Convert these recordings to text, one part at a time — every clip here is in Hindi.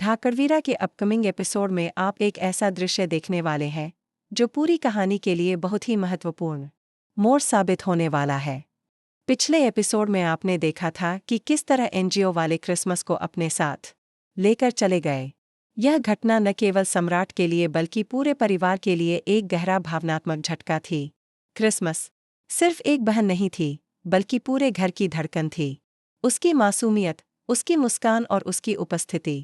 धाकड़वीरा के अपकमिंग एपिसोड में आप एक ऐसा दृश्य देखने वाले हैं जो पूरी कहानी के लिए बहुत ही महत्वपूर्ण मोड़ साबित होने वाला है। पिछले एपिसोड में आपने देखा था कि किस तरह एनजीओ वाले क्रिसमस को अपने साथ लेकर चले गए। यह घटना न केवल सम्राट के लिए बल्कि पूरे परिवार के लिए एक गहरा भावनात्मक झटका थी। क्रिसमस सिर्फ एक बहन नहीं थी, बल्कि पूरे घर की धड़कन थी। उसकी मासूमियत, उसकी मुस्कान और उसकी उपस्थिति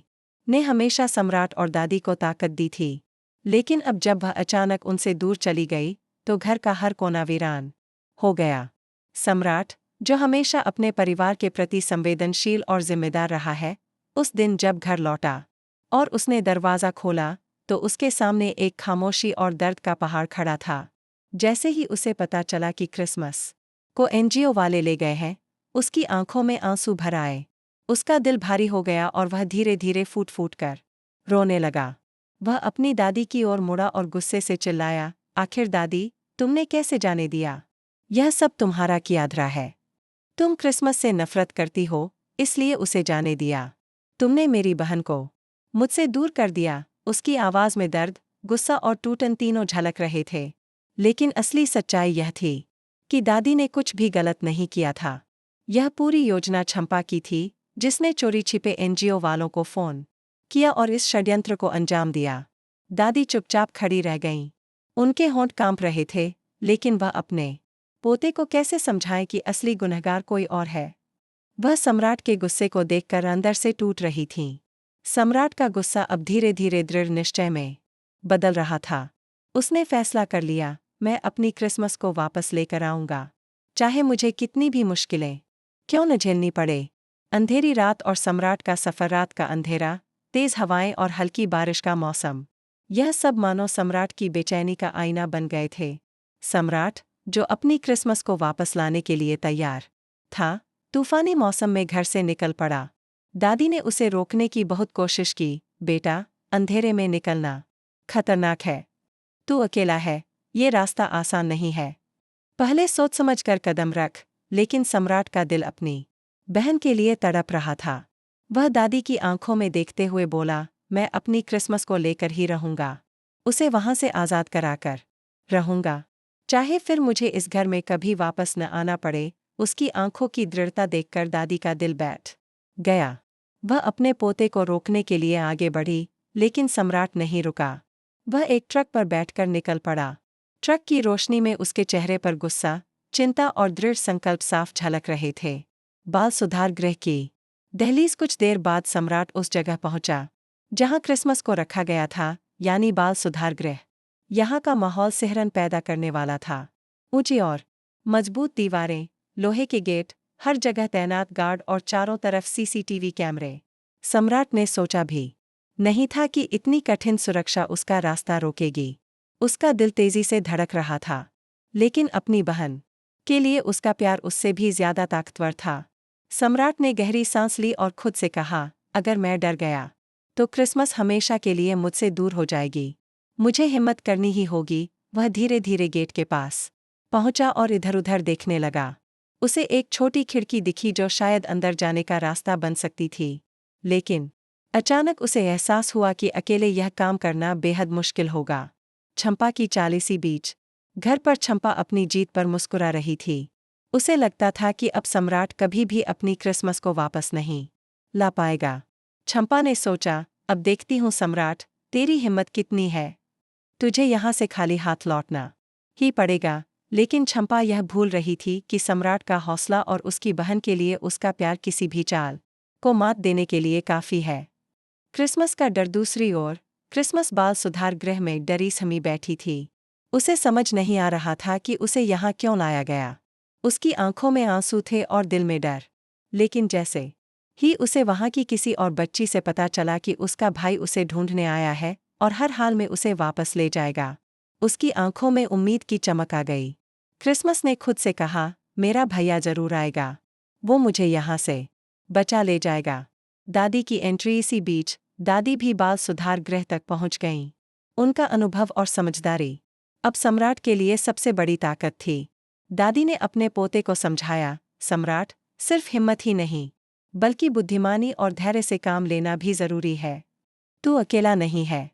ने हमेशा सम्राट और दादी को ताकत दी थी। लेकिन अब जब वह अचानक उनसे दूर चली गई, तो घर का हर कोना वीरान हो गया। सम्राट, जो हमेशा अपने परिवार के प्रति संवेदनशील और जिम्मेदार रहा है, उस दिन जब घर लौटा और उसने दरवाज़ा खोला, तो उसके सामने एक खामोशी और दर्द का पहाड़ खड़ा था। जैसे ही उसे पता चला कि क्रिसमस को एनजीओ वाले ले गए हैं, उसकी आंखों में आंसू भर आए। उसका दिल भारी हो गया और वह धीरे धीरे फूट फूट कर रोने लगा। वह अपनी दादी की ओर मुड़ा और गुस्से से चिल्लाया, आखिर दादी, तुमने कैसे जाने दिया? यह सब तुम्हारा कियाद्रा है। तुम क्रिसमस से नफरत करती हो, इसलिए उसे जाने दिया। तुमने मेरी बहन को मुझसे दूर कर दिया। उसकी आवाज़ में दर्द, गुस्सा और टूटन तीनों झलक रहे थे। लेकिन असली सच्चाई यह थी कि दादी ने कुछ भी गलत नहीं किया था। यह पूरी योजना छंपा की थी, जिसने चोरी छिपे एनजीओ वालों को फोन किया और इस षड्यंत्र को अंजाम दिया। दादी चुपचाप खड़ी रह गईं। उनके होंठ कांप रहे थे, लेकिन वह अपने पोते को कैसे समझाएं कि असली गुनहगार कोई और है। वह सम्राट के गुस्से को देखकर अंदर से टूट रही थीं। सम्राट का गुस्सा अब धीरे धीरे दृढ़ निश्चय में बदल रहा था। उसने फैसला कर लिया, मैं अपनी क्रिसमस को वापस लेकर आऊंगा, चाहे मुझे कितनी भी मुश्किलें क्यों न झेलनी पड़े। अंधेरी रात और सम्राट का सफर, रात का अंधेरा, तेज हवाएं और हल्की बारिश का मौसम, यह सब मानो सम्राट की बेचैनी का आईना बन गए थे। सम्राट, जो अपनी क्रिसमस को वापस लाने के लिए तैयार था, तूफानी मौसम में घर से निकल पड़ा। दादी ने उसे रोकने की बहुत कोशिश की, बेटा, अंधेरे में निकलना खतरनाक है। तू अकेला है, ये रास्ता आसान नहीं है। पहले सोच समझ कर कदम रख। लेकिन सम्राट का दिल अपनी बहन के लिए तड़प रहा था। वह दादी की आंखों में देखते हुए बोला, मैं अपनी क्रिसमस को लेकर ही रहूंगा। उसे वहां से आज़ाद कराकर रहूंगा, चाहे फिर मुझे इस घर में कभी वापस न आना पड़े। उसकी आंखों की दृढ़ता देखकर दादी का दिल बैठ गया। वह अपने पोते को रोकने के लिए आगे बढ़ी, लेकिन सम्राट नहीं रुका। वह एक ट्रक पर बैठकर निकल पड़ा। ट्रक की रोशनी में उसके चेहरे पर गुस्सा, चिंता और दृढ़ संकल्प साफ झलक रहे थे। बाल सुधार गृह की दहलीज। कुछ देर बाद सम्राट उस जगह पहुंचा जहां क्रिसमस को रखा गया था, यानी बाल सुधार गृह। यहाँ का माहौल सिहरन पैदा करने वाला था। ऊंची और मजबूत दीवारें, लोहे के गेट, हर जगह तैनात गार्ड और चारों तरफ सीसीटीवी कैमरे। सम्राट ने सोचा भी नहीं था कि इतनी कठिन सुरक्षा उसका रास्ता रोकेगी। उसका दिल तेजी से धड़क रहा था, लेकिन अपनी बहन के लिए उसका प्यार उससे भी ज्यादा ताकतवर था। सम्राट ने गहरी सांस ली और खुद से कहा, अगर मैं डर गया तो क्रिसमस हमेशा के लिए मुझसे दूर हो जाएगी। मुझे हिम्मत करनी ही होगी। वह धीरे धीरे गेट के पास पहुंचा और इधर उधर देखने लगा। उसे एक छोटी खिड़की दिखी जो शायद अंदर जाने का रास्ता बन सकती थी। लेकिन अचानक उसे एहसास हुआ कि अकेले यह काम करना बेहद मुश्किल होगा। छंपा की चालीसी बीच घर पर छंपा अपनी जीत पर मुस्कुरा रही थी। उसे लगता था कि अब सम्राट कभी भी अपनी क्रिसमस को वापस नहीं ला पाएगा। छंपा ने सोचा, अब देखती हूँ सम्राट, तेरी हिम्मत कितनी है। तुझे यहाँ से खाली हाथ लौटना ही पड़ेगा। लेकिन छंपा यह भूल रही थी कि सम्राट का हौसला और उसकी बहन के लिए उसका प्यार किसी भी चाल को मात देने के लिए काफ़ी है। क्रिसमस का डर। दूसरी ओर क्रिसमस बाल सुधार गृह में डरी समी बैठी थी। उसे समझ नहीं आ रहा था कि उसे यहाँ क्यों लाया गया। उसकी आंखों में आंसू थे और दिल में डर। लेकिन जैसे ही उसे वहाँ की किसी और बच्ची से पता चला कि उसका भाई उसे ढूंढने आया है और हर हाल में उसे वापस ले जाएगा, उसकी आंखों में उम्मीद की चमक आ गई। क्रिसमस ने खुद से कहा, मेरा भैया जरूर आएगा, वो मुझे यहाँ से बचा ले जाएगा। दादी की एंट्री। इसी बीच दादी भी बाल सुधार गृह तक पहुँच गईं। उनका अनुभव और समझदारी अब सम्राट के लिए सबसे बड़ी ताकत थी। दादी ने अपने पोते को समझाया, सम्राट, सिर्फ हिम्मत ही नहीं, बल्कि बुद्धिमानी और धैर्य से काम लेना भी जरूरी है। तू अकेला नहीं है,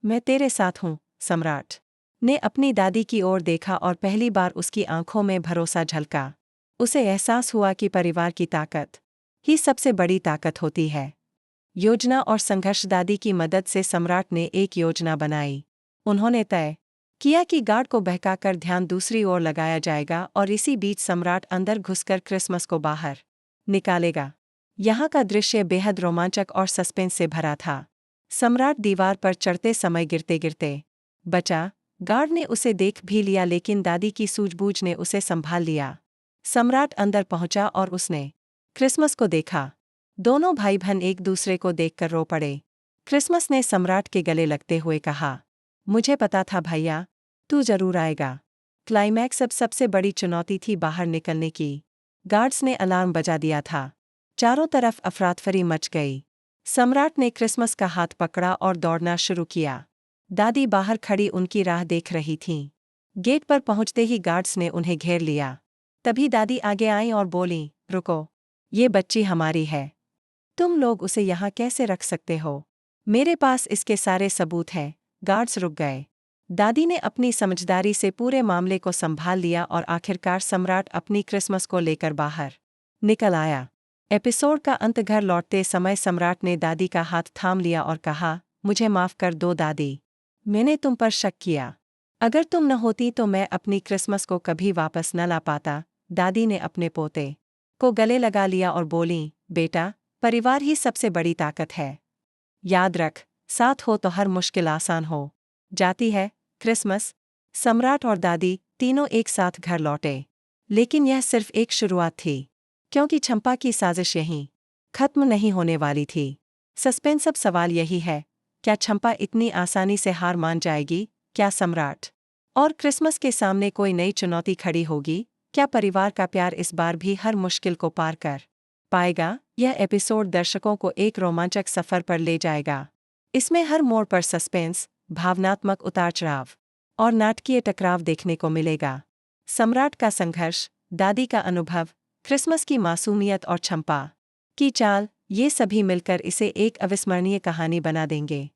मैं तेरे साथ हूँ। सम्राट ने अपनी दादी की ओर देखा और पहली बार उसकी आंखों में भरोसा झलका। उसे एहसास हुआ कि परिवार की ताकत ही सबसे बड़ी ताकत होती है। योजना और संघर्ष। दादी की मदद से सम्राट ने एक योजना बनाई। उन्होंने तय किया कि गार्ड को बहकाकर ध्यान दूसरी ओर लगाया जाएगा और इसी बीच सम्राट अंदर घुसकर क्रिसमस को बाहर निकालेगा। यहाँ का दृश्य बेहद रोमांचक और सस्पेंस से भरा था। सम्राट दीवार पर चढ़ते समय गिरते गिरते बचा। गार्ड ने उसे देख भी लिया, लेकिन दादी की सूझबूझ ने उसे संभाल लिया। सम्राट अंदर पहुंचा और उसने क्रिसमस को देखा। दोनों भाई बहन एक दूसरे को देखकर रो पड़े। क्रिसमस ने सम्राट के गले लगते हुए कहा, मुझे पता था भैया, तू जरूर आएगा। क्लाइमैक्स। अब सबसे बड़ी चुनौती थी बाहर निकलने की। गार्ड्स ने अलार्म बजा दिया था। चारों तरफ अफरातफरी मच गई। सम्राट ने क्रिसमस का हाथ पकड़ा और दौड़ना शुरू किया। दादी बाहर खड़ी उनकी राह देख रही थीं। गेट पर पहुंचते ही गार्ड्स ने उन्हें घेर लिया। तभी दादी आगे आईं और बोलीं, रुको, ये बच्ची हमारी है। तुम लोग उसे यहाँ कैसे रख सकते हो? मेरे पास इसके सारे सबूत हैं। गार्ड्स रुक गए। दादी ने अपनी समझदारी से पूरे मामले को संभाल लिया और आखिरकार सम्राट अपनी क्रिसमस को लेकर बाहर निकल आया। एपिसोड का अंत। घर लौटते समय सम्राट ने दादी का हाथ थाम लिया और कहा, मुझे माफ कर दो दादी, मैंने तुम पर शक किया। अगर तुम न होती तो मैं अपनी क्रिसमस को कभी वापस न ला पाता। दादी ने अपने पोते को गले लगा लिया और बोलीं, बेटा, परिवार ही सबसे बड़ी ताकत है। याद रख, साथ हो तो हर मुश्किल आसान हो जाती है। क्रिसमस। सम्राट और दादी तीनों एक साथ घर लौटे। लेकिन यह सिर्फ एक शुरुआत थी, क्योंकि चंपा की साजिश यहीं खत्म नहीं होने वाली थी। सस्पेंस। अब सवाल यही है, क्या चंपा इतनी आसानी से हार मान जाएगी? क्या सम्राट और क्रिसमस के सामने कोई नई चुनौती खड़ी होगी? क्या परिवार का प्यार इस बार भी हर मुश्किल को पार कर पाएगा? यह एपिसोड दर्शकों को एक रोमांचक सफर पर ले जाएगा। इसमें हर मोड़ पर सस्पेंस, भावनात्मक उतार-चढ़ाव और नाटकीय टकराव देखने को मिलेगा। सम्राट का संघर्ष, दादी का अनुभव, क्रिसमस की मासूमियत और चंपा की चाल, ये सभी मिलकर इसे एक अविस्मरणीय कहानी बना देंगे।